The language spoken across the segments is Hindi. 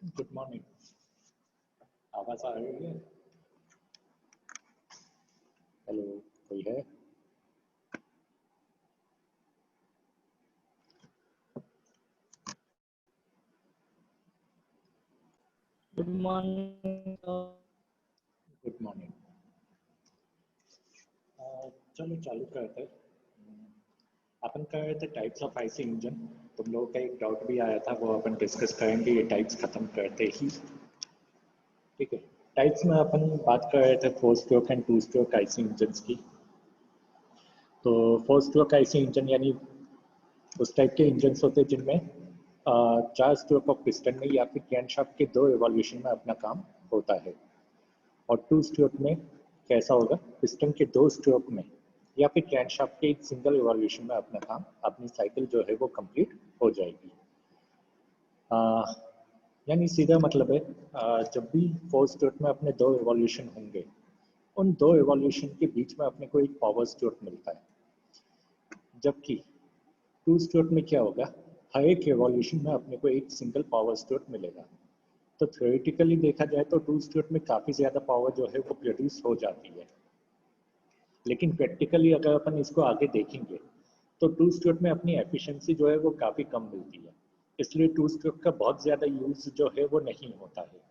Good morning. आवाज आ रही है? हेलो, कोई है? Good morning. Good morning. चलो चालू करते हैं। अपन कर रहे थे टाइप्स ऑफ आईसी इंजन। तुम लोगों का एक डाउट भी आया था, वो अपन डिस्कस करेंगे ये टाइप्स खत्म करते ही। ठीक है। टाइप्स में अपन बात कर रहे थे 4 stroke and 2 stroke IC engine की। तो 4 स्ट्रोक आईसी इंजन यानी उस टाइप के इंजन होते हैं जिनमें 4 स्ट्रोक ऑफ पिस्टन में या फिर कैनशाफ्ट के 2 एवोल्यूशन में अपना काम होता है। और 2 स्ट्रोक में कैसा होगा? पिस्टन के 2 स्ट्रोक में या फिर कैनशाफ्ट के एक सिंगल इवोल्यूशन में अपना काम, अपनी साइकिल जो है वो कंप्लीट हो जाएगी। यानी सीधा मतलब है, जब भी 4 स्ट्रोक में अपने 2 इवोल्यूशन होंगे, उन 2 इवोल्यूशन के बीच में अपने को एक पावर स्ट्रोक मिलता है। जबकि 2 स्ट्रोक में क्या होगा? हर एक इवोल्यूशन में अपने को एक सिंगल पावर स्ट्रोक मिलेगा। तो थ्योरेटिकली देखा जाए तो 2 स्ट्रोक में काफ़ी ज़्यादा पावर जो है वो प्रोड्यूस हो जाती है। लेकिन प्रैक्टिकली अगर अपन इसको आगे देखेंगे तो 2 स्ट्रोक में अपनी एफिशिएंसी जो है वो काफ़ी कम मिलती है। इसलिए 2 स्ट्रोक का बहुत ज़्यादा यूज जो है वो नहीं होता है।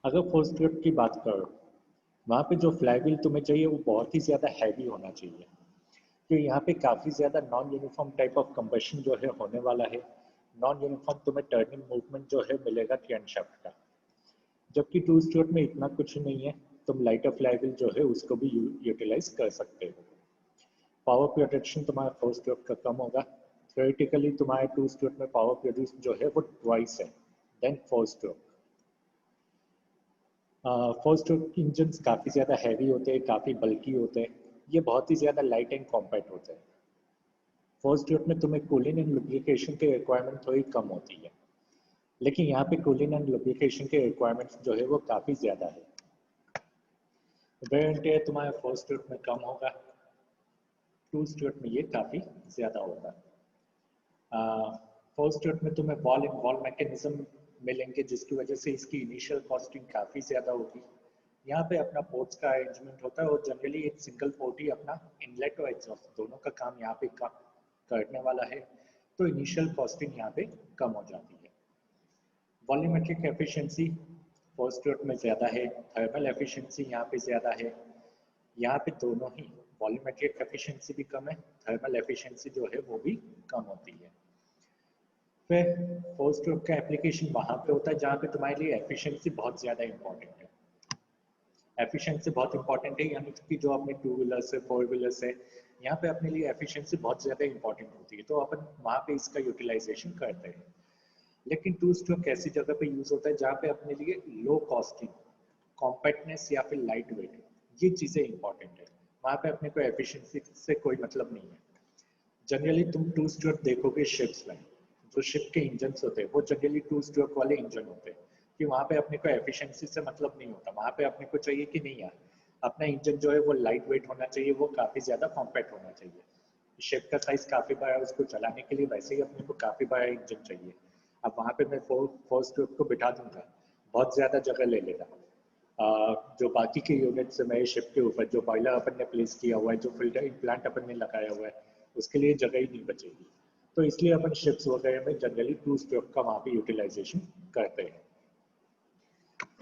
अगर 4 स्ट्रोक की बात करो, वहाँ पे जो फ्लाईव्हील तुम्हें चाहिए वो बहुत ही ज़्यादा हैवी होना चाहिए, कि यहाँ पे काफ़ी ज़्यादा non uniform type of combustion जो है होने वाला है। नॉन यूनिफॉर्म तुम्हें टर्निंग मूवमेंट जो है मिलेगा कैनशाफ्ट का। जबकि 2 स्ट्रोक में इतना कुछ नहीं है, तुम लाइटर फ्लाईव्हील जो है उसको भी यूटिलाइज कर सकते हो। पावर प्रोडक्शन तुम्हारा 4 स्ट्रोक का कम होगा। थ्योरेटिकली तुम्हारे 2 स्ट्रोक में पावर प्रोड्यूस जो है वो ट्वाइस है देन 4 स्ट्रोक। 4 स्ट्रोक इंजन काफ़ी ज़्यादा हैवी होते हैं, काफ़ी बल्की होते हैं। ये बहुत ही ज़्यादा लाइट एंड कॉम्पैक्ट होते हैं। 4 स्ट्रोक में तुम्हें कूलिंग एंड लुब्रिकेशन की रिक्वायरमेंट थोड़ी कम होती है, लेकिन यहाँ पे कूलिंग एंड लुब्रिकेशन के रिक्वायरमेंट्स जो है वो काफ़ी ज़्यादा है। वेयर एंड टियर तुम्हारे 4 स्ट्रोक में कम होगा, 2 स्ट्रोक में ये काफ़ी ज़्यादा होगा। 4 स्ट्रोक में तुम्हें बॉल इन बॉल मैकेनिज्म मिलेंगे, जिसकी वजह से इसकी इनिशियल कॉस्टिंग काफ़ी ज़्यादा होगी। यहाँ पे अपना पोर्ट्स का अरेंजमेंट होता है और जनरली एक सिंगल पोर्ट ही अपना इनलेट और एग्जॉस्ट दोनों का काम यहाँ पे करने वाला है। तो इनिशियल कॉस्टिंग यहाँ पे कम हो जाती है। वॉल्यूमेट्रिक एफिशिएंसी 4 स्ट्रोक में ज़्यादा है, थर्मल एफिशिएंसी यहाँ पे ज़्यादा है। यहाँ पे दोनों ही, वॉल्यूमेट्रिक एफिशिएंसी भी कम है, थर्मल एफिशिएंसी जो है वो भी कम होती है। फिर 4 स्ट्रोक का एप्लीकेशन वहाँ पे होता है जहाँ पे तुम्हारे लिए एफिशिएंसी बहुत ज़्यादा इंपॉर्टेंट है। एफिशिएंसी बहुत इंपॉर्टेंट है, यानी कि जो अपने 2 व्हीलर्स है, 4 व्हीलर्स है, यहाँ पे अपने लिए एफिशिएंसी बहुत ज़्यादा इंपॉर्टेंट होती है, तो अपन वहाँ पे इसका यूटिलाइजेशन करते हैं। लेकिन 2 स्ट्रोक ऐसी जगह पे यूज होता है जहाँ पे अपने लिए लो कॉस्टिंग, कॉम्पैक्टनेस या फिर लाइट वेट, ये चीज़ें इंपॉर्टेंट है। वहाँ पे अपने को एफिशिएंसी से कोई मतलब नहीं है। जनरली तुम 2 स्ट्रोक देखोगे शिप्स में, जो शिप के इंजन होते हैं वो जनरली 2 स्ट्रोक वाले इंजन होते हैं, कि वहाँ पे अपने को एफिशिएंसी से मतलब नहीं होता। वहाँ पे अपने को चाहिए कि नहीं यार, अपना इंजन जो है वो लाइट वेट होना चाहिए, वो काफ़ी ज़्यादा कॉम्पैक्ट होना चाहिए। शिप का साइज काफ़ी बड़ा है, उसको चलाने के लिए वैसे ही अपने को काफ़ी बड़ा इंजन चाहिए। अब वहाँ पे मैं 4 स्ट्रोक को बिठा दूंगा, बहुत ज़्यादा जगह ले लेगा। जो बाकी के यूनिट्स है मेरे शिप के ऊपर, जो बॉयलर अपन ने प्लेस किया हुआ है, जो फिल्टर प्लांट अपन ने लगाया हुआ है, उसके लिए जगह ही नहीं बचेगी। तो इसलिए अपन शिप्स वगैरह में जनरली 2 स्ट्रोक का वहाँ पे यूटिलाइजेशन करते हैं।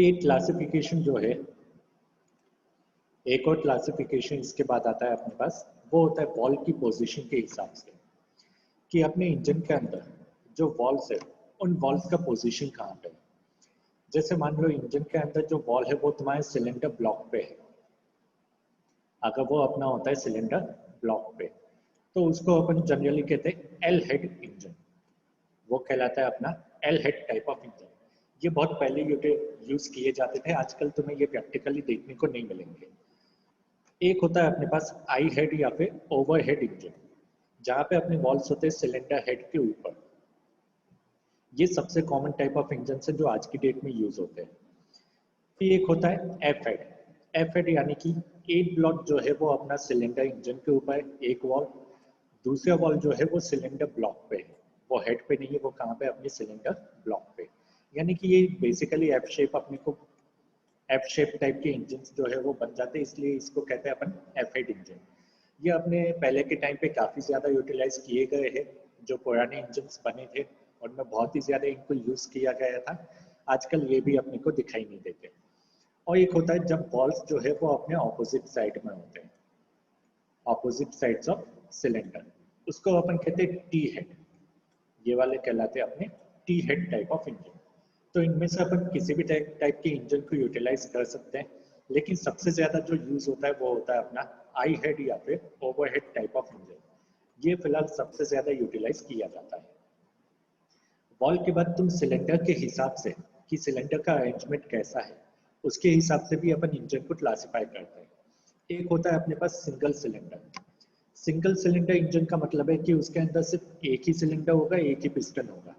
एक क्लासिफिकेशन जो है, एक और क्लासिफिकेशन इसके बाद आता है अपने पास, वो होता है वॉल की पोजीशन के हिसाब से, कि अपने इंजन के अंदर जो वॉल्स है उन वॉल्स का पोजीशन कहाँ पे है। जैसे मान लो इंजन के अंदर जो वॉल है वो तुम्हारे सिलेंडर ब्लॉक पे है। अगर वो अपना होता है सिलेंडर ब्लॉक पे, तो उसको अपन जनरली कहते हैं एल हेड इंजन। वो कहलाता है अपना L head type of engine. ये बहुत पहले यूज किए जाते थे, आजकल तुम्हें ये प्रैक्टिकली देखने को नहीं मिलेंगे। एक होता है अपने पास आई हेड या फिर ओवर हेड इंजन, जहाँ पे अपने वॉल्स होते हैं सिलेंडर हेड के ऊपर। ये सबसे कॉमन टाइप ऑफ इंजन है जो आज की डेट में यूज होते हैं। फिर एक होता है एफ हेड। एफ हेड यानी कि एक ब्लॉक जो है वो अपना सिलेंडर इंजन के ऊपर है, एक वॉल। दूसरा वॉल जो है वो सिलेंडर ब्लॉक पे है, वो हेड पे नहीं है, वो कहाँ पे अपने सिलेंडर ब्लॉक पे। यानी कि ये बेसिकली एफ शेप अपने को एफ शेप टाइप के इंजन जो है वो बन जाते हैं, इसलिए इसको कहते हैं अपन एफ हेड इंजन। ये अपने पहले के टाइम पे काफ़ी ज़्यादा यूटिलाइज किए गए हैं, जो पुराने इंजन बने थे उनमें बहुत ही ज़्यादा इनको यूज़ किया गया था। आजकल ये भी अपने को दिखाई नहीं देते। और एक होता है जब बॉल्स जो है वो अपने ऑपोजिट साइड में होते हैं, ऑपोजिट साइड्स ऑफ सिलेंडर, उसको अपन कहते हैं टी हेड। ये वाले कहलाते हैं अपने T head type of engine. तो इनमें से अपन किसी भी टाइप के इंजन को यूटिलाइज कर सकते हैं, लेकिन सबसे ज़्यादा जो यूज़ होता है वो होता है अपना आई हेड या फिर ओवरहेड टाइप ऑफ इंजन। ये फिलहाल सबसे ज़्यादा यूटिलाइज किया जाता है। वॉल के बाद तुम सिलेंडर के हिसाब से कि सिलेंडर का अरेंजमेंट कैसा है, उसके हिसाब से भी अपन इंजन को क्लासिफाई करते हैं। एक होता है अपने पास single cylinder. Single cylinder engine का मतलब है कि उसके अंदर सिर्फ एक ही सिलेंडर होगा, एक ही पिस्टन होगा,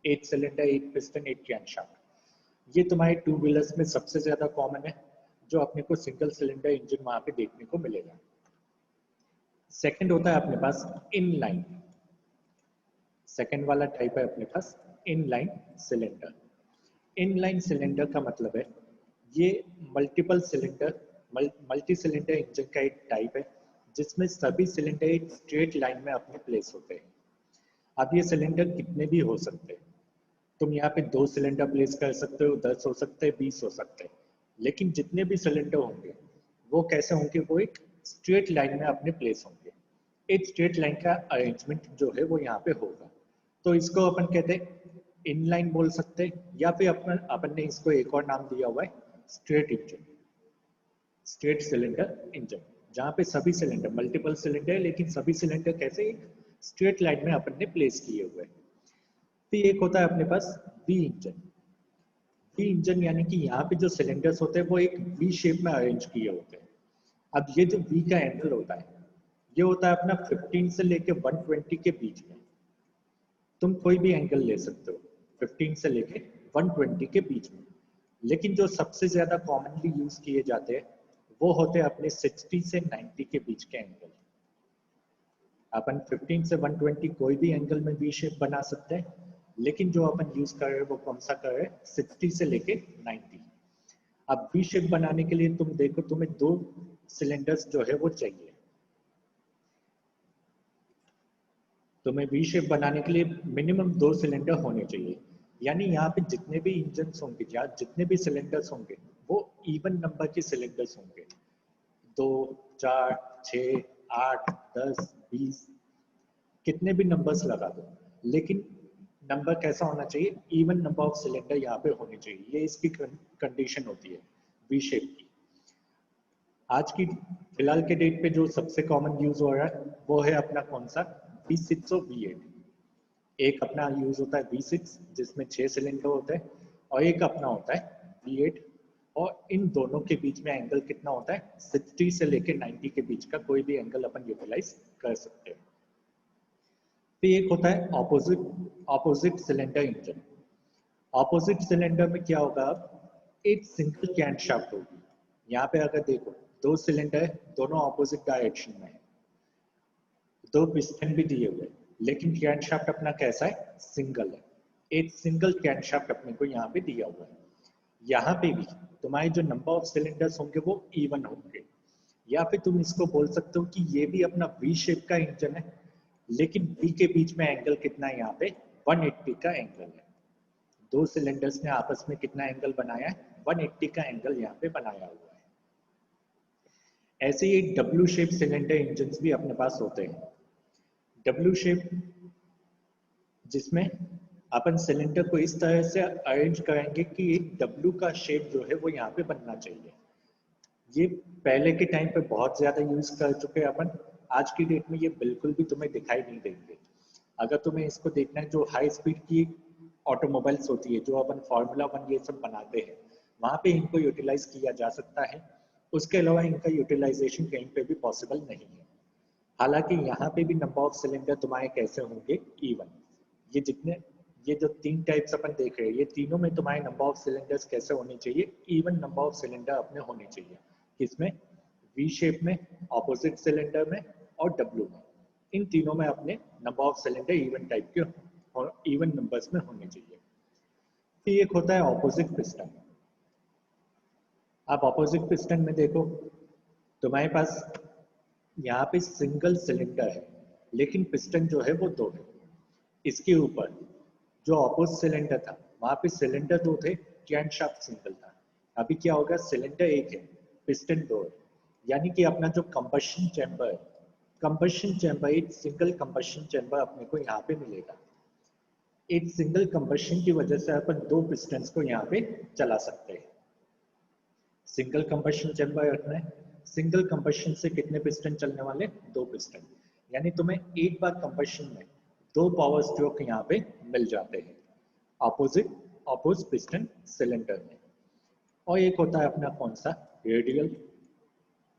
एक सिलेंडर, एक पिस्टन, एक क्रैंकशाफ्ट। ये तुम्हारे टू व्हीलर्स में सबसे ज्यादा कॉमन है, जो अपने को सिंगल सिलेंडर इंजन वहां पे देखने को मिलेगा। सेकंड होता है अपने पास इनलाइन। सेकंड वाला टाइप है अपने पास इनलाइन सिलेंडर। इनलाइन सिलेंडर का मतलब है ये multiple cylinder multi cylinder engine का एक टाइप है, जिसमें सभी सिलेंडर एक स्ट्रेट लाइन में अपने प्लेस होते हैं। अब ये सिलेंडर कितने भी हो सकते हैं, तुम यहाँ पे 2 सिलेंडर प्लेस कर सकते हो, 10 हो सकते हैं, 20 हो सकते हैं, लेकिन जितने भी सिलेंडर होंगे वो कैसे होंगे, वो एक स्ट्रेट लाइन में अपने प्लेस होंगे। एक स्ट्रेट लाइन का अरेंजमेंट जो है वो यहाँ पे होगा। तो इसको अपन कहते हैं इनलाइन बोल सकते हैं, या फिर अपन ने इसको एक और नाम दिया हुआ है straight engine, straight cylinder engine, जहाँ पे सभी सिलेंडर मल्टीपल सिलेंडर है, लेकिन सभी सिलेंडर कैसे एक स्ट्रेट लाइन में अपन ने प्लेस किए हुए हैं। फिर एक होता है अपने पास वी इंजन। वी इंजन यानी कि यहाँ पे जो सिलेंडर्स होते हैं वो एक वी शेप में अरेंज किए होते हैं। अब ये जो वी का एंगल होता है, ये होता है अपना 15 से लेके 120 के बीच में। तुम कोई भी एंगल ले सकते हो 15 से लेके 120 के बीच में, लेकिन जो सबसे ज्यादा कॉमनली यूज किए जाते हैं वो होते हैं अपने 60 से 90 के बीच के एंगल। अपन 15 से 120 कोई भी एंगल में वी शेप बना सकते हैं, लेकिन जो अपन यूज कर रहे हैं वो कौन सा कर रहे हैं, 60 से लेके 90। अब वी शेप बनाने के लिए तुम देखो, तुम्हें 2 सिलेंडर्स जो है वो चाहिए। तुम्हें वी शेप बनाने के लिए मिनिमम 2 सिलेंडर होने चाहिए। यानी यहाँ पे जितने भी इंजन होंगे या जितने भी सिलेंडर्स होंगे वो इवन नंबर के सिलेंडर्स होंगे। 2, 4, 6, 8, 10, 20, कितने भी नंबर्स लगा दो, लेकिन नंबर कैसा होना चाहिए, इवन नंबर ऑफ सिलेंडर यहाँ पे होने चाहिए। ये इसकी कंडीशन होती है वी शेप की। आज की फिलहाल के डेट पे जो सबसे कॉमन यूज हो रहा है वो है अपना कौन सा, V6 और V8। एक अपना यूज होता है V6 जिसमें 6 सिलेंडर होते हैं, और एक अपना होता है V8, और इन दोनों के बीच में एंगल कितना होता है, 60 से लेके 90 के बीच का कोई भी एंगल अपन यूटिलाइज कर सकते हैं। फिर एक होता है opposite cylinder engine. Opposite cylinder में क्या होगा, एक सिंगल कैंटशाफ्ट होगी। यहाँ पे अगर देखो 2 सिलेंडर है, दोनों ऑपोजिट डायरेक्शन में है, 2 पिस्टन भी दिए हुए, लेकिन कैंटशाफ्ट अपना कैसा है, सिंगल है। एक सिंगल कैंटशाफ्ट अपने को यहाँ पे दिया हुआ है। यहाँ पे भी तुम्हारे जो नंबर ऑफ सिलेंडर्स होंगे वो इवन होंगे, या फिर तुम इसको बोल सकते हो कि ये भी अपना वी शेप का इंजन है, लेकिन वी के बीच में एंगल कितना है, यहाँ पे 180 का एंगल है। 2 सिलेंडर्स ने आपस में कितना एंगल बनाया है, 180 का एंगल यहाँ पे बनाया हुआ है। ऐसे ही डब्ल्यू शेप सिलेंडर इंजन भी अपने पास होते हैं। डब्ल्यू शेप जिसमें अपन सिलेंडर को इस तरह से अरेंज करेंगे कि एक डब्ल्यू का शेप जो है वो यहाँ पे बनना चाहिए। ये पहले के टाइम पे बहुत ज्यादा यूज कर चुके हैं अपन, आज की डेट में ये बिल्कुल भी तुम्हें दिखाई नहीं देंगे। अगर तुम्हें इसको देखना है, जो हाई स्पीड की ऑटोमोबाइल्स होती है, जो अपन फार्मूला 1 ये सब बनाते हैं, वहां पे इनको यूटिलाइज किया जा सकता है। उसके अलावा इनका यूटिलाइजेशन कहीं पे भी पॉसिबल नहीं है। हालांकि यहाँ पे भी नंबर ऑफ सिलेंडर तुम्हारे कैसे होंगे, इवन। ये जितने ये जो 3 टाइप्स अपन देख रहे हैं, ये तीनों में तुम्हारे नंबर ऑफ सिलेंडर्स कैसे होने चाहिए, इवन नंबर ऑफ सिलेंडर अपने होने चाहिए। किसमें, वी शेप में, ऑपोजिट सिलेंडर में और डब्ल्यू में। इन तीनों में अपने number of cylinder even type के और इवन नंबर्स में होने चाहिए। फिर एक होता है ऑपोजिट पिस्टन। आप ऑपोजिट पिस्टन में देखो, तुम्हारे पास यहाँ पे सिंगल सिलेंडर है, लेकिन पिस्टन जो है वो दो है। इसके ऊपर जो ऑपोजिट सिलेंडर था, वहां पे सिलेंडर दो थे, कैमशाफ्ट सिंगल था। अभी क्या होगा, सिलेंडर एक है, पिस्टन दो है, यानी कि अपना जो कंबशन चैम्बर है, कंबशन चैम्बर, एक सिंगल कंबशन चैम्बर अपने को यहाँ पे मिलेगा। एक सिंगल कंबशन की वजह से अपन दो पिस्टन्स को यहाँ पे चला सकते हैं। सिंगल कंबशन चैम्बर रखना है, सिंगल कंबशन से कितने पिस्टन चलने वाले, दो पिस्टन, यानी तुम्हें एक बार कंबशन में दो पावर स्ट्रोक यहाँ पे मिल जाते हैं ऑपोजिट पिस्टन सिलेंडर में। और एक होता है अपना कौन सा, रेडियल।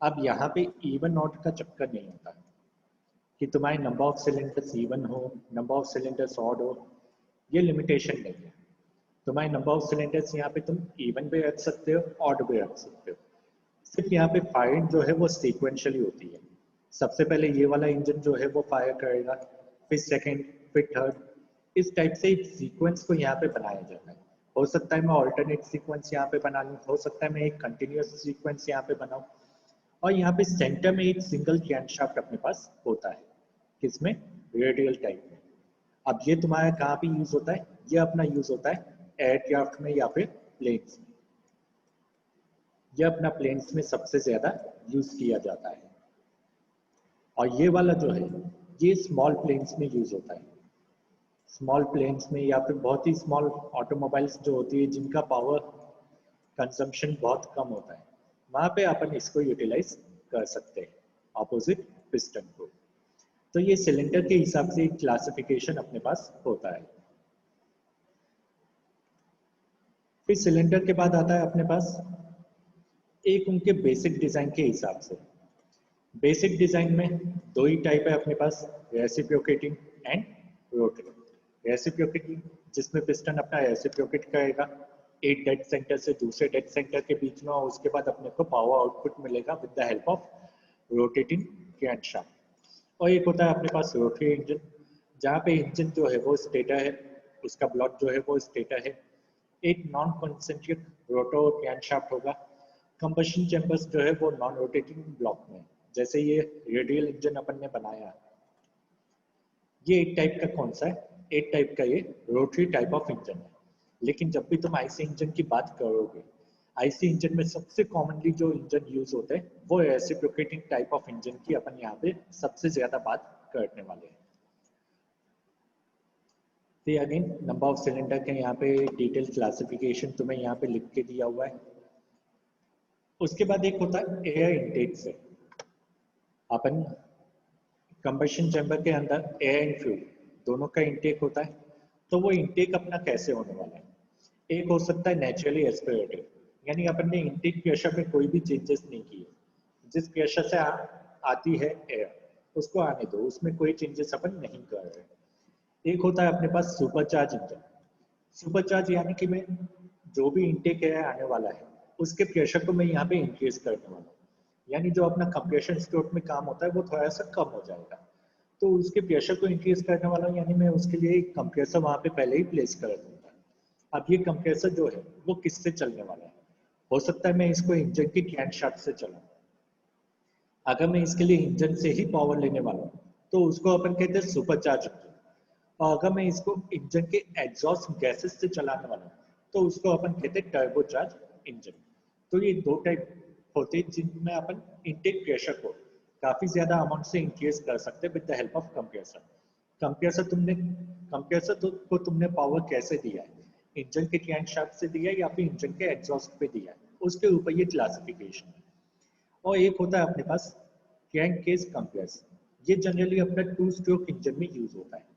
अब यहाँ पे इवन ऑड का चक्कर नहीं होता कि तुम्हारे नंबर ऑफ सिलेंडर्स इवन हो, नंबर ऑफ सिलेंडर्स ऑड हो, ये लिमिटेशन नहीं है। तुम्हारे नंबर ऑफ सिलेंडर्स यहाँ पे तुम इवन भी रख सकते हो, ऑड भी रख सकते हो। सिर्फ यहाँ पे फायरिंग जो है वो सीक्वेंशियली होती है। सबसे पहले ये वाला इंजन जो है वो फायर करेगा, फिर सेकंड, फिर थर्ड, इस टाइप से एक सीक्वेंस को यहाँ पे बनाया जाता है। हो सकता है मैं ऑल्टरनेट सीक्वेंस यहाँ पे बना लूँ, हो सकता है मैं एक कंटिन्यूस सीक्वेंस यहाँ पे बनाऊँ। और यहाँ पे सेंटर में एक सिंगल कैमशाफ्ट अपने पास होता है, किसमें, रेडियल टाइप में। अब ये तुम्हारा कहाँ पे यूज होता है, ये अपना यूज होता है एयरक्राफ्ट में या फिर प्लेन्स में। ये अपना प्लेन्स में सबसे ज्यादा यूज किया जाता है। और ये वाला जो है ये स्मॉल प्लेन्स में यूज होता है। स्मॉल प्लेन्स में या फिर बहुत ही स्मॉल ऑटोमोबाइल्स जो होती है जिनका पावर कंजम्पशन बहुत कम होता है, वहां पे अपन इसको यूटिलाइज कर सकते हैं ऑपोजिट पिस्टन को। तो ये सिलेंडर के हिसाब से क्लासिफिकेशन अपने पास होता है। फिर सिलेंडर के बाद आता है अपने पास एक उनके बेसिक डिजाइन के हिसाब से। बेसिक डिजाइन में दो ही टाइप है अपने पास, रेसिप्रोकेटिंग एंड रोटरी। रेसिप्रोकेटिंग जिसमें पिस्टन अपना रेसिप्रोकेट करेगा एक डेड सेंटर से दूसरे डेड सेंटर के बीच में, और उसके बाद अपने को पावर आउटपुट मिलेगा with the help of rotating crankshaft. और एक होता है अपने पास रोटरी इंजन, जहाँ पे इंजन जो है वो स्टेटर है, उसका ब्लॉक जो है वो स्टेटर है, एक नॉन कॉन्सेंट्रिक रोटो क्रैंकशाफ्ट होगा। कंबशन चैम्बर्स जो है वो नॉन रोटेटिंग ब्लॉक में, जैसे ये रेडियल इंजन अपन ने बनाया, ये एक टाइप का कौन सा है, एक टाइप का ये रोटरी टाइप ऑफ इंजन है। लेकिन जब भी तुम आईसी इंजन की बात करोगे, आईसी इंजन में सबसे कॉमनली जो इंजन यूज होते हैं वो रेसिप्रोकेटिंग टाइप ऑफ इंजन की अपन यहाँ पे सबसे ज्यादा बात करने वाले हैं। तो अगेन नंबर ऑफ सिलेंडर के यहाँ पे डिटेल क्लासिफिकेशन तुम्हें यहाँ पे लिख के दिया हुआ है। उसके बाद एक होता है एयर इनटेक से। अपन कंबशन चैम्बर के अंदर एयर एंड फ्यूल दोनों का इनटेक होता है। तो वो इनटेक अपना कैसे होने वाला है, एक हो सकता है नेचुरली एस्पिरेटेड, यानी अपन ने इनटेक प्रेशर में कोई भी चेंजेस नहीं किए, जिस प्रेशर से आती है एयर उसको आने दो, उसमें कोई चेंजेस अपन नहीं कर रहे। एक होता है अपने पास सुपरचार्ज इंजन। सुपरचार्ज यानी कि मैं जो भी इनटेक एयर आने वाला है उसके प्रेशर को मैं यहाँ पे इंक्रीज करने वाला हूँ, यानी जो अपना कंप्रेशन स्ट्रोक में काम होता है वो थोड़ा सा कम हो जाएगा, तो उसके प्रेशर को इंक्रीज करने वाला हूँ, यानी मैं उसके लिए एक कंप्रेसर वहां पे पहले ही प्लेस कर दूंगा। अब ये कंप्रेसर जो है वो किससे चलने वाला है, हो सकता है मैं इसको इंजन की क्रैंकशाफ्ट से चलाऊं। अगर मैं इसके लिए इंजन से ही पावर लेने वाला हूँ तो उसको अपन कहते हैं सुपरचार्ज इंजन। और अगर मैं इसको इंजन के एग्जॉस्ट गैसेस से चलाने वाला हूँ तो उसको अपन कहते हैं टर्बोचार्ज इंजन। तो ये दो टाइप होते हैं जिनमें अपन इनटेक प्रेशर को काफी ज्यादा अमाउंट से इंक्रीज कर सकते हैं with the help of compressor. Compressor को तुमने पावर कैसे दिया है, इंजन के क्रैंकशाफ्ट से दिया है या फिर इंजन के एग्जॉस्ट पे दिया है, उसके ऊपर ये क्लासिफिकेशन है। और एक होता है अपने पास क्रैंक केस कंप्रेसर, ये जनरली अपना टू स्ट्रोक इंजन में यूज होता है।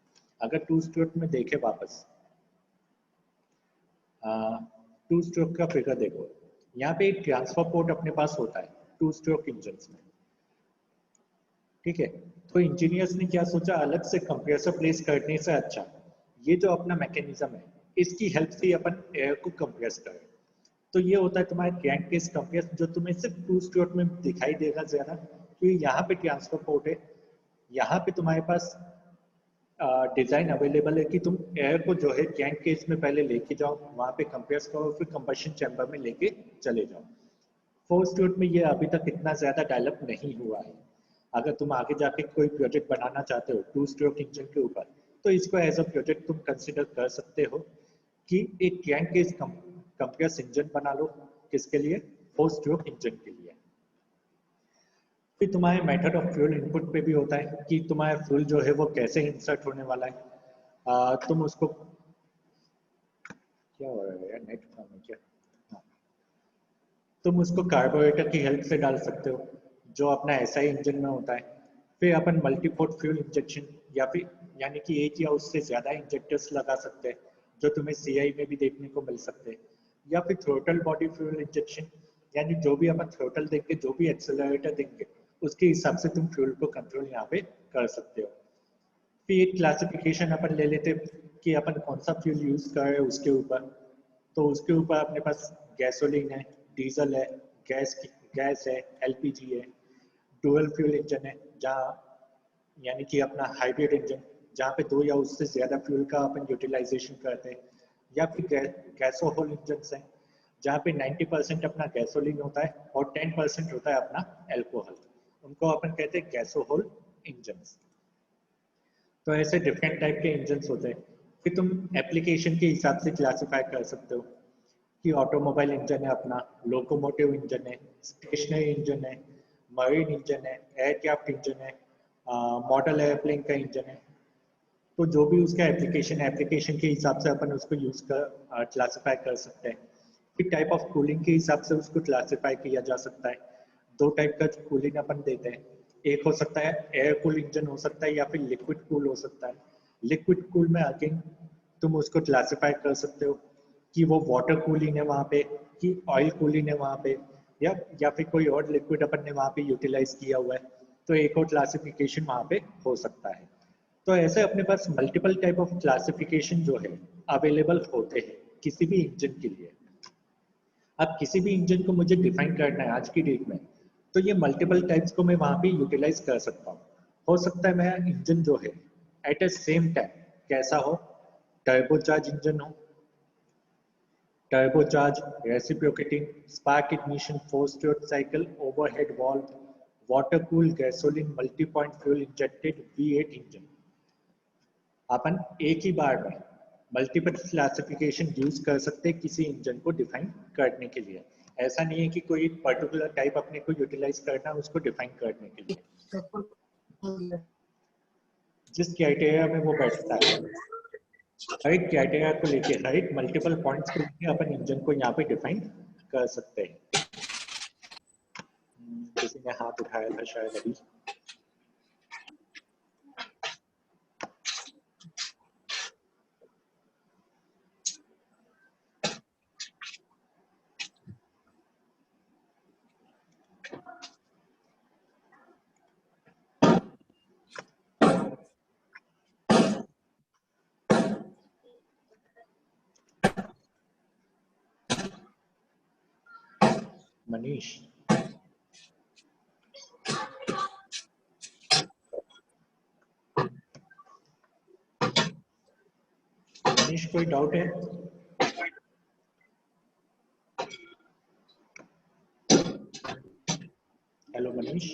अगर टू स्ट्रोक में देखे वापस टू स्ट्रोक का फिगर देखो, यहाँ पे एक ट्रांसफर पोर्ट अपने पास होता है टू स्ट्रोक इंजन में, ठीक है। तो इंजीनियर्स ने क्या सोचा, अलग से कंप्रेसर प्लेस करने से अच्छा ये जो अपना मैकेनिज्म है इसकी हेल्प से अपन एयर को कंप्रेस करें। तो ये होता है तुम्हारा क्रैंक केस कंप्रेस, जो तुम्हें सिर्फ टू स्ट्रोक में दिखाई देगा ज्यादा, क्योंकि यहाँ पे ट्रांसफर पोर्ट है, यहाँ पे तुम्हारे पास डिज़ाइन अवेलेबल है कि तुम एयर को जो है कैंट केस में पहले लेके जाओ, वहाँ पे कंप्रेस करो, फिर कंबशन चैम्बर में लेके चले जाओ। फोर स्ट्रोक में ये अभी तक इतना ज़्यादा डेवलप नहीं हुआ है। अगर तुम आगे जाके कोई प्रोजेक्ट बनाना चाहते हो टू स्ट्रोक इंजन के ऊपर, तो इसको एज अ प्रोजेक्ट तुम कंसिडर कर सकते हो कि एक कैंट केस कंप्रेस इंजन बना लो। किसके लिए? फोर स्ट्रोक इंजन के लिए। फिर तुम्हारे मेथड ऑफ फ्यूल इनपुट पे भी होता है कि तुम्हारा फ्यूल जो है वो कैसे इंसर्ट होने वाला है। तुम उसको, क्या हो रहा है यार, नेट कम है क्या? हाँ। तुम उसको कार्बोरेटर की हेल्प से डाल सकते हो जो अपना एसआई इंजन में होता है। फिर अपन मल्टीपोर्ट फ्यूल इंजेक्शन या फिर यानी कि एक या उससे ज़्यादा इंजेक्टर्स लगा सकते हैं जो तुम्हें सीआई में भी देखने को मिल सकते हैं। या फिर थ्रोटल बॉडी फ्यूल इंजेक्शन, यानी जो भी अपन थ्रोटल देंगे, जो भी एक्सेलरेटर देंगे, उसके हिसाब से तुम फ्यूल को कंट्रोल यहाँ पे कर सकते हो। फिर एक क्लासिफिकेशन अपन ले लेते कि अपन कौन सा फ्यूल यूज़ कर रहे हैं उसके ऊपर। तो उसके ऊपर अपने पास गैसोलीन है, डीजल है, गैस है, एलपीजी है, डुअल फ्यूल इंजन है जहाँ यानी कि अपना हाइब्रिड इंजन जहाँ पे दो या उससे ज़्यादा फ्यूल का अपन यूटिलाइजेशन करते हैं, या फिर गैसोहोल इंजन है जहाँ पे 90% अपना गैसोलीन होता है और 10% होता है अपना एल्कोहल। उनको अपन कहते हैं गैसोहोल इंजन। तो ऐसे डिफरेंट टाइप के इंजन होते हैं। फिर तुम एप्लीकेशन के हिसाब से क्लासीफाई कर सकते हो कि ऑटोमोबाइल इंजन है अपना, लोकोमोटिव इंजन है, स्टेशनरी इंजन है, मरीन इंजन है, एयरक्राफ्ट इंजन है, मॉडल एयरप्लेन का इंजन है। तो जो भी उसका एप्लीकेशन के हिसाब से अपन उसको यूज़ कर क्लासीफाई कर सकते हैं। फिर टाइप ऑफ कूलिंग के हिसाब से उसको क्लासीफाई किया जा सकता है। दो टाइप का कूलिंग अपन देते हैं, एक हो सकता है एयर कूल इंजन हो सकता है या फिर लिक्विड कूल हो सकता है। लिक्विड कूल में अगेन तुम उसको क्लासीफाई कर सकते हो कि वो वाटर कूलिंग है वहाँ पे, कि ऑयल कूलिंग है वहाँ पे, या फिर कोई और लिक्विड अपन ने वहाँ पे यूटिलाइज किया हुआ है। तो एक और क्लासिफिकेशन वहाँ पे हो सकता है। तो ऐसे अपने पास मल्टीपल टाइप ऑफ क्लासिफिकेशन जो है अवेलेबल होते हैं किसी भी इंजन के लिए। अब किसी भी इंजन को मुझे डिफाइन करना है आज की डेट में, तो ये मल्टीपल टाइप्स को मैं वहाँ पे यूटिलाइज कर सकता हूँ। हो सकता है मेरा इंजन जो है एट ए सेम टाइम कैसा हो, टर्बोचार्ज इंजन हो, turbocharge, reciprocating, spark ignition, four stroke cycle, overhead valve, water cool gasoline multi point fuel injected V8 engine. अपन एक ही बार में मल्टीपल क्लासिफिकेशन यूज कर सकते हैं किसी इंजन को डिफाइन करने के लिए। ऐसा नहीं है कि कोई पर्टिकुलर टाइप अपने को यूटिलाइज करना है उसको डिफाइन करने के लिए। जिस क्राइटेरिया में वो बैठता है, हर एक क्राइटेरिया को लेके, हर एक मल्टीपल पॉइंट्स को लेके अपन इंजन को यहाँ पे डिफाइन कर सकते हैं। किसी ने हाथ उठाया था शायद अभी। मनीष, मनीष कोई डाउट है? हेलो मनीष।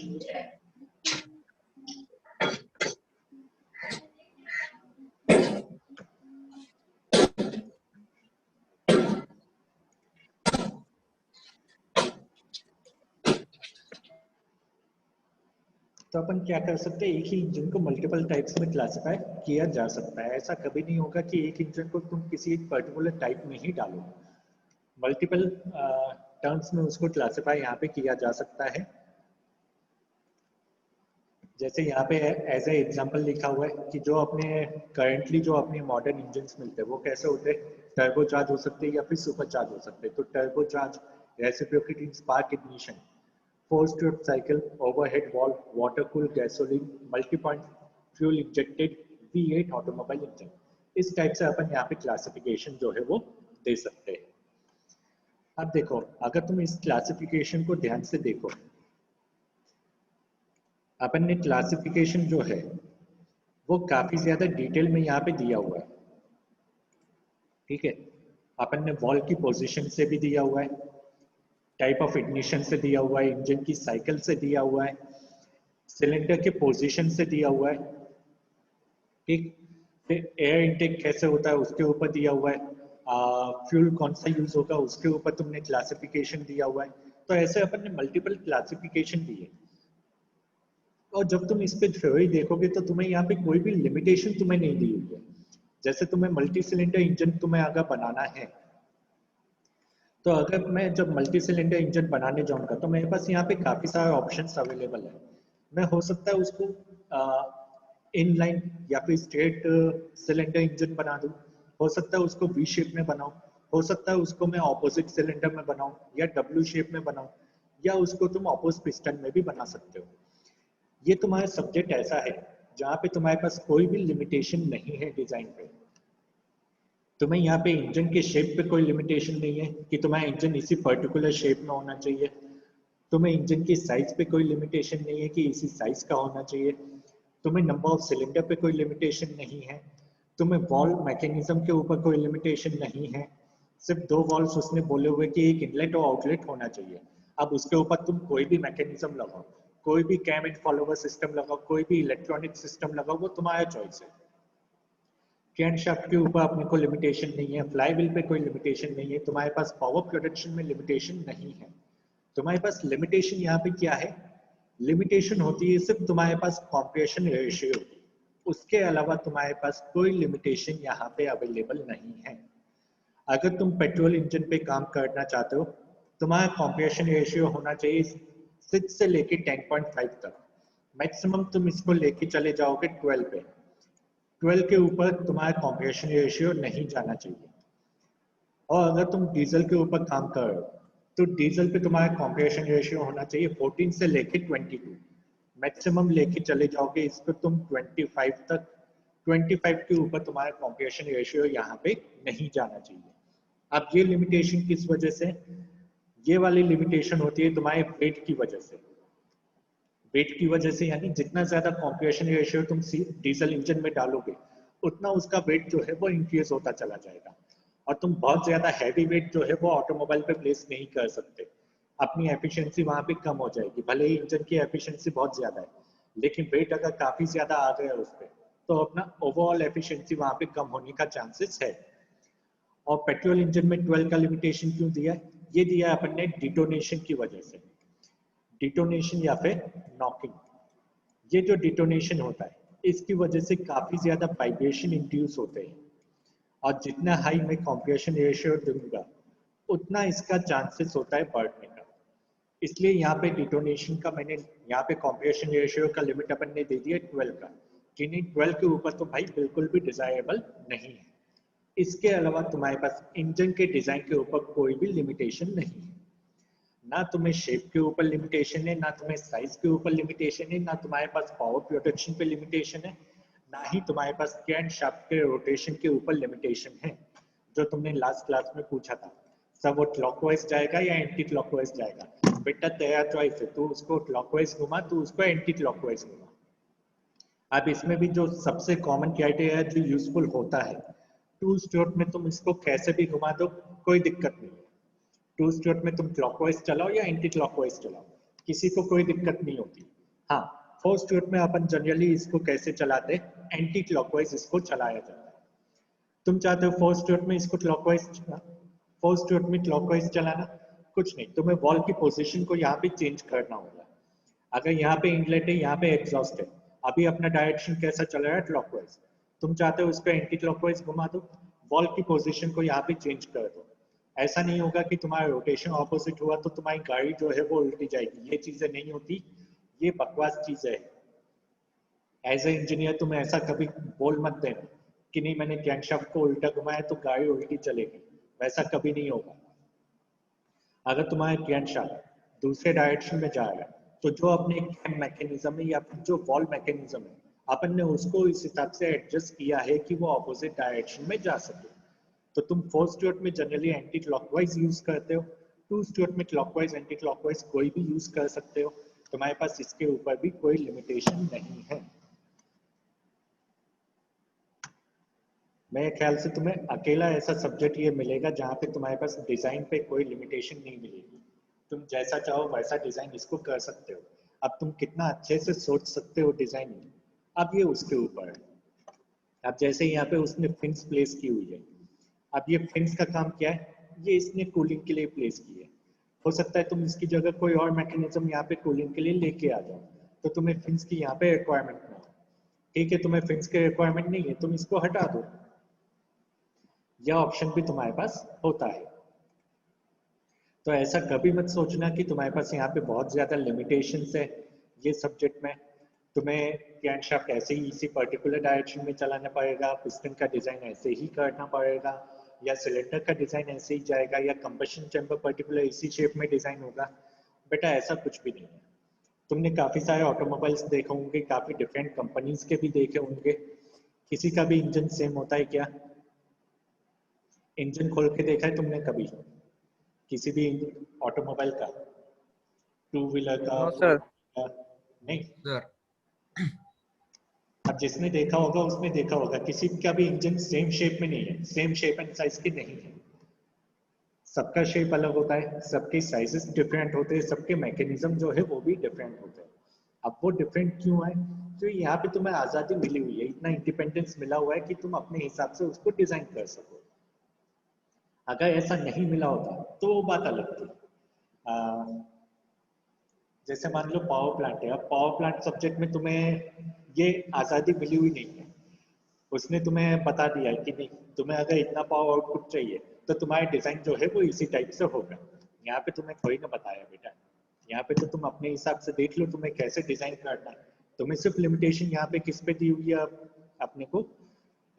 तो अपन क्या कर सकते हैं, एक ही इंजन को मल्टीपल टाइप्स में क्लासिफाई किया जा सकता है। ऐसा कभी नहीं होगा कि एक इंजन को तुम किसी एक पर्टिकुलर टाइप में ही डालो। मल्टीपल टर्म्स में उसको क्लासिफाई यहाँ पे किया जा सकता है। जैसे यहाँ पे एज ए एग्जांपल लिखा हुआ है कि जो अपने करंटली जो अपने मॉडर्न इंजन्स मिलते हैं वो कैसे होते हैं, टर्बो चार्ज हो सकते हैं या फिर सुपर चार्ज हो सकते हैं। तो turbo charge, reciprocating spark ignition, four stroke cycle, overhead valve, water cool gasoline, multi point fuel injected V8 automobile engine. इस टाइप से अपन यहाँ पे क्लासिफिकेशन जो है वो दे सकते हैं। अब देखो, अगर तुम इस क्लासिफिकेशन को ध्यान से देखो, अपन ने क्लासिफिकेशन जो है वो काफी ज्यादा डिटेल में यहाँ पे दिया हुआ है, ठीक है। अपन ने वॉल की पोजीशन से भी दिया हुआ है, टाइप ऑफ इग्निशन से दिया हुआ है, इंजन की साइकिल से दिया हुआ है, सिलेंडर के पोजीशन से दिया हुआ है, ठीक। फिर एयर इनटेक कैसे होता है उसके ऊपर दिया हुआ है, फ्यूल कौन सा यूज होगा उसके ऊपर तुमने क्लासिफिकेशन दिया हुआ है। तो ऐसे अपन ने मल्टीपल क्लासिफिकेशन दी है। और जब तुम इस पे थ्योरी देखोगे तो तुम्हें यहाँ पे कोई भी लिमिटेशन तुम्हें नहीं दी हुई है। जैसे तुम्हें मल्टी सिलेंडर इंजन तुम्हें अगर बनाना है, तो अगर मैं जब मल्टी सिलेंडर इंजन बनाने जाऊंगा तो मेरे पास यहाँ पे काफी सारे ऑप्शंस अवेलेबल है। मैं हो सकता है उसको इनलाइन या फिर स्ट्रेट सिलेंडर इंजन बना दूं, हो सकता है उसको वी शेप में बनाऊं, हो सकता है उसको मैं ऑपोजिट सिलेंडर में बनाऊं या डब्ल्यू शेप में बनाऊं, या उसको तुम ऑपोजिट पिस्टन में भी बना सकते हो। ये तुम्हारा सब्जेक्ट ऐसा है जहाँ पे तुम्हारे पास कोई भी लिमिटेशन नहीं है डिजाइन पे। तुम्हें यहाँ पे इंजन के शेप पे कोई लिमिटेशन नहीं है कि तुम्हारा इंजन इसी पर्टिकुलर शेप में होना चाहिए। तुम्हें इंजन की साइज पे कोई लिमिटेशन नहीं है कि इसी साइज का होना चाहिए। तुम्हें नंबर ऑफ सिलेंडर पे कोई लिमिटेशन नहीं है। तुम्हें वॉल मैकेनिज्म के ऊपर कोई लिमिटेशन नहीं है। सिर्फ दो वॉल्स उसने बोले हुए कि एक इनलेट और आउटलेट होना चाहिए। अब उसके ऊपर तुम कोई भी मैकेनिज्म लगाओ, कोई भी कैम एंड फॉलोवर सिस्टम लगाओ, कोई भी इलेक्ट्रॉनिक सिस्टम लगाओ, वो तुम्हारा चॉइस है। कैनशाफ्ट के ऊपर अपने को लिमिटेशन नहीं है, फ्लाई व्हील पे कोई लिमिटेशन नहीं है, तुम्हारे पास पावर प्रोडक्शन में लिमिटेशन नहीं है। तुम्हारे पास लिमिटेशन यहाँ पे क्या है? लिमिटेशन होती है सिर्फ तुम्हारे पास कॉम्प्रेशन रेशियो, उसके अलावा तुम्हारे पास कोई लिमिटेशन यहाँ पे अवेलेबल नहीं है। अगर तुम पेट्रोल इंजन पे काम करना चाहते हो, तुम्हारा कॉम्प्रेशन रेशियो होना चाहिए 6 से लेके 10.5 तक। मैक्सिमम तुम इसको लेके चले जाओगे 12 पे। 12 के ऊपर तुम्हारा कॉम्प्रेशन रेशियो नहीं जाना चाहिए। और अगर तुम डीजल के ऊपर काम कर रहे हो तो डीजल पे तुम्हारा कॉम्प्रेशन रेशियो होना चाहिए 14 से लेके 22। मैक्सिमम लेके चले जाओगे इस पर तुम 25 तक। 25 के ऊपर तुम्हारा कॉम्प्रेशन रेशियो यहाँ पे नहीं जाना चाहिए। अब ये लिमिटेशन किस वजह से? ये वाली लिमिटेशन होती है तुम्हारे वेट की वजह से। वेट की वजह से यानी जितना ज्यादा कॉम्प्रेशन रेशियो तुम डीजल इंजन में डालोगे, उतना उसका वेट जो है वो इंक्रीज होता चला जाएगा। और तुम बहुत ज्यादा हैवी वेट जो है वो ऑटोमोबाइल पे प्लेस नहीं कर सकते। अपनी एफिशिएंसी वहां पे कम हो जाएगी। भले ही इंजन की एफिशिएंसी बहुत ज्यादा है, लेकिन वेट अगर काफी ज्यादा आ गया उस पर, तो अपना ओवरऑल एफिशिएंसी वहां पे कम होने का चांसेस है। और पेट्रोल इंजन में 12 का लिमिटेशन क्यों दिया है? ये दिया अपन ने डिटोनेशन की वजह से। डिटोनेशन या फिर नॉकिंग, ये जो डिटोनेशन होता है इसकी वजह से काफी ज्यादा वाइब्रेशन इंड्यूस होते हैं। और जितना हाई मैं कॉम्प्रेशन रेशियो दूंगा, उतना इसका चांसेस होता है बढ़ने का। इसलिए यहाँ पे डिटोनेशन का मैंने यहाँ पे कॉम्प्रेशन रेशियो का लिमिट अपन ने दे दिया 12 का, कि नहीं 12 के ऊपर तो भाई बिल्कुल भी डिजायरेबल नहीं है। इसके अलावा तुम्हारे पास इंजन के डिजाइन के ऊपर कोई भी लिमिटेशन नहीं है। ना तुम्हें शेप के ऊपर लिमिटेशन है, ना तुम्हें साइज के ऊपर लिमिटेशन है, ना तुम्हारे पास पावर प्रोडक्शन पे लिमिटेशन है, ना ही तुम्हारे पास क्रैंक शाफ्ट के रोटेशन के ऊपर लिमिटेशन है। जो तुमने लास्ट क्लास में पूछा था, सब वो क्लॉकवाइज जाएगा या एंटी क्लॉकवाइज जाएगा? बेटा तेरा चॉइस है, तू उसको क्लॉकवाइज घुमा, तू उसको एंटी क्लॉकवाइज घुमा। अब इसमें भी जो सबसे कॉमन क्राइटेरिया जो यूजफुल होता है, टू स्ट्रोक में तुम इसको कैसे भी घुमा दो, कोई दिक्कत नहीं है। टू स्ट्रोक में तुम क्लॉकवाइज चलाओ या एंटी क्लॉकवाइज चलाओ, किसी को कोई दिक्कत नहीं होती। हाँ, फोर स्ट्रोक में अपन जनरली इसको कैसे चलाते हैं, एंटी क्लॉकवाइज इसको चलाया जाता है। तुम चाहते हो फोर स्ट्रोक में इसको क्लॉकवाइज, फोर स्ट्रोक में क्लॉकवाइज चलाना, कुछ नहीं, तुम्हें वॉल की पोजीशन को यहाँ पे चेंज करना होगा। अगर यहाँ पे इनलेट है, यहाँ पे एग्जॉस्ट है, अभी अपना डायरेक्शन कैसा चल रहा है, क्लॉकवाइज। तुम चाहते हो उसको एंटी क्लॉकवाइज घुमा दो, वॉल की पोजीशन को यहाँ पे चेंज कर दो। ऐसा नहीं होगा कि तुम्हारा रोटेशन ऑपोजिट हुआ तो तुम्हारी गाड़ी जो है वो उल्टी जाएगी, ये चीजें नहीं होती, ये बकवास चीजें है। एज ए इंजीनियर तुम ऐसा कभी बोल मत देना कि नहीं मैंने क्रैंकशाफ्ट को उल्टा घुमाया तो गाड़ी उल्टी चलेगी, वैसा कभी नहीं होगा। अगर तुम्हारा क्रैंकशाफ्ट दूसरे डायरेक्शन में जा रहा है, तो जो अपने कैम मैकेनिज्म है या फिर जो वॉल मैकेनिज्म है, अपन ने उसको इस हिसाब से एडजस्ट किया है कि वो ऑपोजिट डायरेक्शन में जा सके। तो तुम फोर स्ट्रोक में जनरली एंटी क्लॉकवाइज यूज करते हो, टू स्ट्रोक में क्लॉकवाइज एंटी क्लॉकवाइज कोई भी यूज कर सकते हो। तुम्हारे पास इसके ऊपर भी कोई लिमिटेशन नहीं है। मेरे ख्याल से तुम्हें अकेला ऐसा सब्जेक्ट ये मिलेगा जहाँ पे तुम्हारे पास डिजाइन पे कोई लिमिटेशन नहीं मिलेगी। तुम जैसा चाहो वैसा डिजाइन इसको कर सकते हो। अब तुम कितना अच्छे से सोच सकते हो डिजाइन में, अब ये उसके ऊपर है। अब जैसे यहाँ पे उसने फिन्स प्लेस की हुई है, अब ये फिन्स का काम क्या है, ये इसने कूलिंग के लिए प्लेस की है। हो सकता है तुम इसकी जगह कोई और मैकेनिज्म यहाँ पे कूलिंग के लिए लेके आ जाओ, तो तुम्हें फिन्स की यहाँ पे रिक्वायरमेंट ना हो। ठीक है, तुम्हें फिन्स की रिक्वायरमेंट नहीं है, तुम इसको हटा दो। यह ऑप्शन भी तुम्हारे पास होता है। तो ऐसा कभी मत सोचना कि तुम्हारे पास यहाँ पे बहुत ज्यादा लिमिटेशंस है ये सब्जेक्ट में। तुम्हें क्रैंकशाफ्ट ऐसे ही इसी पर्टिकुलर डायरेक्शन में चलाना पड़ेगा, पिस्टन का डिजाइन ऐसे ही करना पड़ेगा, या सिलेंडर का डिजाइन ऐसे ही जाएगा, या कंबशन चैम्बर पर्टिकुलर इसी शेप में डिजाइन होगा। बेटा ऐसा कुछ भी नहीं है। तुमने काफी सारे ऑटोमोबाइल्स देखे होंगे, काफी डिफरेंट कंपनीज के भी देखे होंगे, किसी का भी इंजन सेम होता है क्या? इंजन खोल के देखा है तुमने कभी किसी भी ऑटोमोबाइल का, टू व्हीलर का, नो फोर सर। व्हीलर का? नहीं। सर अब जिसने देखा होगा उसने देखा होगा किसी का भी इंजन सेम शेप में नहीं है, सेम शेप एंड साइज के नहीं है। सबका शेप अलग होता है, सबके साइजेस डिफरेंट होते हैं, सबके मैकेनिज्म जो है वो भी डिफरेंट होते हैं। अब वो डिफरेंट क्यों है? तो यहाँ पे तुम्हें आजादी मिली हुई है, इतना इंडिपेंडेंस मिला हुआ है कि तुम अपने हिसाब से उसको डिजाइन कर सको। अगर ऐसा नहीं मिला होता तो वो बात अलग थी। जैसे मान लो पावर प्लांट है, अब पावर प्लांट सब्जेक्ट में तुम्हें ये आजादी मिली हुई नहीं है। उसने तुम्हें बता दिया है कि नहीं, तुम्हें अगर इतना पावर आउटपुट चाहिए तो तुम्हारा डिजाइन जो है वो इसी टाइप से होगा। यहाँ पे तुम्हें कोई ना बताया बेटा, यहाँ पे तो तुम अपने हिसाब से देख लो तुम्हें कैसे डिजाइन करना है। तुम्हें सिर्फ लिमिटेशन यहाँ पे किस पे दी हुई है? अपने को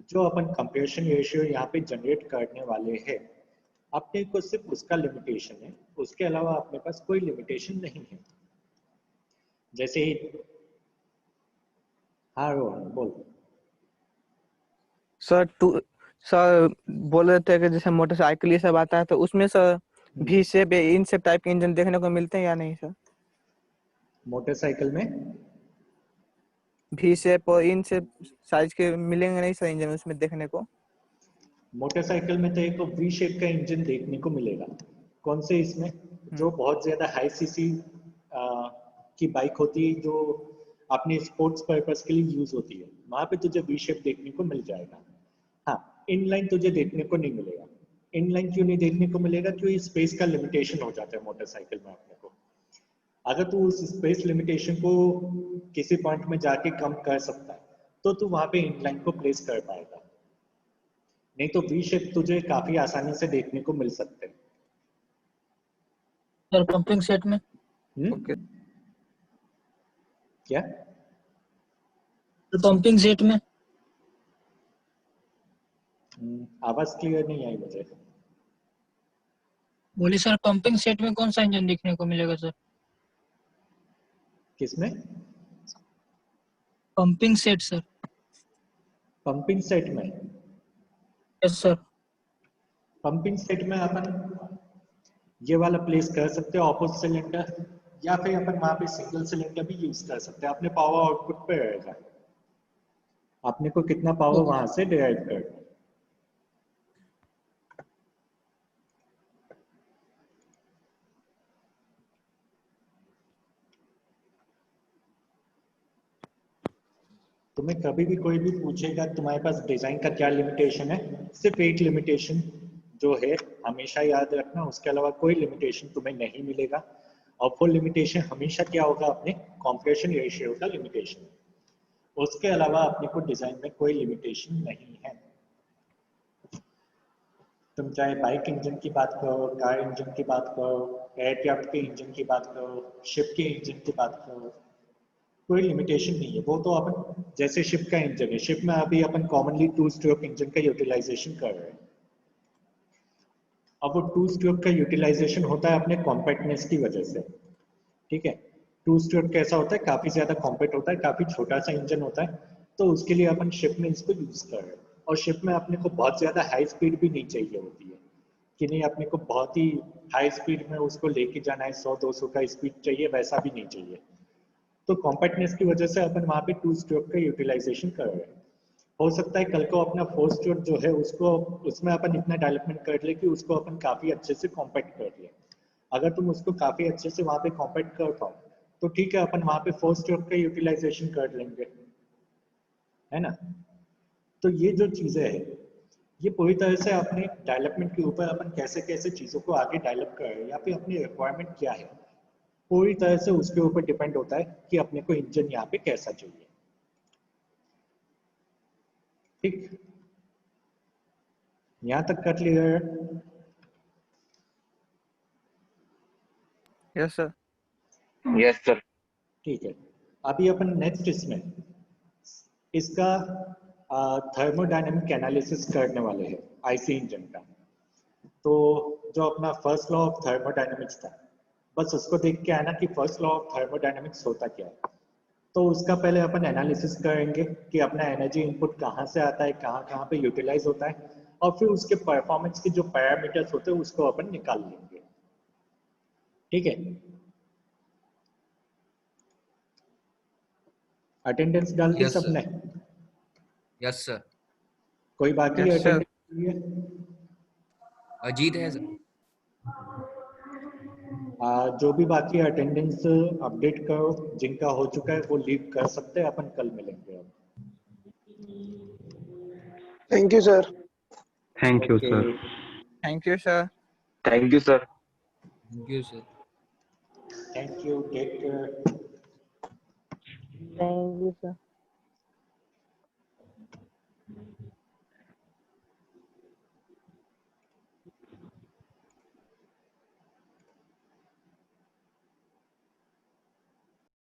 जो अपन कंप्रेशन रेशियो यहाँ पे जनरेट करने वाले हैं, अपने को सिर्फ उसका लिमिटेशन है, उसके अलावा अपने पास कोई लिमिटेशन नहीं है। जैसे ही, हाँ रोहन बोल। सर सर बोल रहे थे कि जैसे मोटरसाइकिल ये सब आता है तो उसमें सर भी शेप इन सब टाइप के इंजन देखने को मिलते हैं या नहीं सर? मोटरसाइकिल में भी शेप और इन शेप साइज के मिलेंगे नहीं सर इंजन उसमें देखने को? मोटरसाइकिल में तो एक वी शेप का इंजन देखने को मिलेगा। कौन से? इसमें जो बहुत ज्यादा हाई सीसी की बाइक होती है, जो अपने स्पोर्ट्स पर्पस के लिए यूज होती है, वहां पे तुझे वी शेप देखने को मिल जाएगा। हाँ, इनलाइन तुझे देखने को नहीं मिलेगा। इनलाइन क्यों नहीं देखने को मिलेगा? क्योंकि स्पेस का लिमिटेशन हो जाता है मोटरसाइकिल में अपने को। अगर तू उस स्पेस लिमिटेशन को किसी पॉइंट में जाके कम कर सकता है तो तू वहां पे इनलाइन को प्लेस कर पाएगा, नहीं तो वी शेप तुझे काफी आसानी से देखने को मिल सकते हैं। सर पंपिंग सेट में ओके। क्या? पंपिंग सेट में आवाज क्लियर नहीं आई मुझे। बोले सर पंपिंग सेट में कौन सा इंजन देखने को मिलेगा सर? किसमें? Pumping set sir. Pumping set में? Yes sir. पंपिंग सेट में अपन ये वाला प्लेस कर सकते हैं ऑपोजिट सिलेंडर, या फिर अपन वहां पे सिंगल सिलेंडर भी यूज कर सकते हैं। अपने पावर आउटपुट पे रहेगा, अपने को कितना पावर वहां से डिराइव करना है। तुम्हें कभी भी कोई भी पूछेगा तुम्हारे पास डिजाइन का क्या लिमिटेशन है, सिर्फ एक लिमिटेशन जो है हमेशा याद रखना, उसके अलावा कोई लिमिटेशन तुम्हें नहीं मिलेगा। और वो लिमिटेशन हमेशा क्या होगा? अपने कंप्रेशन रेशियो का लिमिटेशन। उसके अलावा अपने को डिजाइन में कोई लिमिटेशन नहीं है। तुम चाहे बाइक इंजन की बात करो, कार इंजन की बात करो, एयरक्राफ्ट के इंजन की बात करो, शिप के इंजन की बात करो, कोई लिमिटेशन नहीं है। वो तो अपन जैसे शिप का इंजन है, शिप में अभी अपन कॉमनली 2 स्ट्रोक इंजन का यूटिलाइजेशन कर रहे हैं। अब वो 2 स्ट्रोक का यूटिलाइजेशन होता है अपने कॉम्पैक्टनेस की वजह से। ठीक है, 2 स्ट्रोक कैसा होता है? काफी ज्यादा कॉम्पैक्ट होता है, काफी छोटा सा इंजन होता है, तो उसके लिए अपन शिप में इसको यूज कर रहे हैं। और शिप में अपने को बहुत ज्यादा हाई स्पीड भी नहीं चाहिए होती है, कि नहीं अपने को बहुत ही हाई स्पीड में उसको लेके जाना है, 100-200 का स्पीड चाहिए, वैसा भी नहीं चाहिए। तो कॉम्पैक्टनेस की वजह से अपन वहां पे 2 स्ट्रोक का यूटिलाइजेशन कर रहे हैं। हो सकता है कल को अपना फोर्स जो है उसको उसमें अपन इतना डेवलपमेंट कर ले कि उसको अपन काफी अच्छे से कॉम्पैक्ट कर ले। अगर तुम उसको काफी अच्छे से वहां पे कॉम्पैक्ट कर पाओ तो ठीक है, अपन वहां पे फोर्स का यूटिलाइजेशन कर लेंगे, है ना। तो ये जो चीजें है ये पूरी तरह से अपने डेवलपमेंट के ऊपर अपन कैसे कैसे चीजों को आगे डेवलप कर रहे हैं या फिर अपनी रिक्वायरमेंट क्या है, पूरी तरह से उसके ऊपर डिपेंड होता है कि अपने को इंजन यहाँ पे कैसा चाहिए। ठीक, यहाँ तक कर clear? Yes sir. Yes sir. ठीक है, अभी अपन नेक्स्ट इसमें इसका थर्मोडायनेमिक एनालिसिस करने वाले हैं आईसी इंजन का। तो जो अपना फर्स्ट लॉ ऑफ थर्मोडायनेमिक्स था, बस उसको देख के आना कि फर्स्ट लॉ ऑफ थर्मोडायनेमिक्स होता क्या है। तो उसका पहले अपन एनालिसिस करेंगे कि अपना एनर्जी इनपुट कहाँ से आता है, कहाँ कहाँ पे यूटिलाइज होता है, और फिर उसके परफॉर्मेंस के जो पैरामीटर्स होते हैं उसको अपन निकाल लेंगे। ठीक है, अटेंडेंस डाल दी Yes, sir. सबने? Yes sir. कोई बाकी Yes, sir. अटेंडेंस? अजीत है सर। जो भी बाकी अटेंडेंस अपडेट करो, जिनका हो चुका है वो लीव कर सकते हैं, अपन कल मिलेंगे अब। Thank you sir. Thank you sir. Thank you sir. Thank you sir. Thank you sir. Thank you, take care. Thank you sir.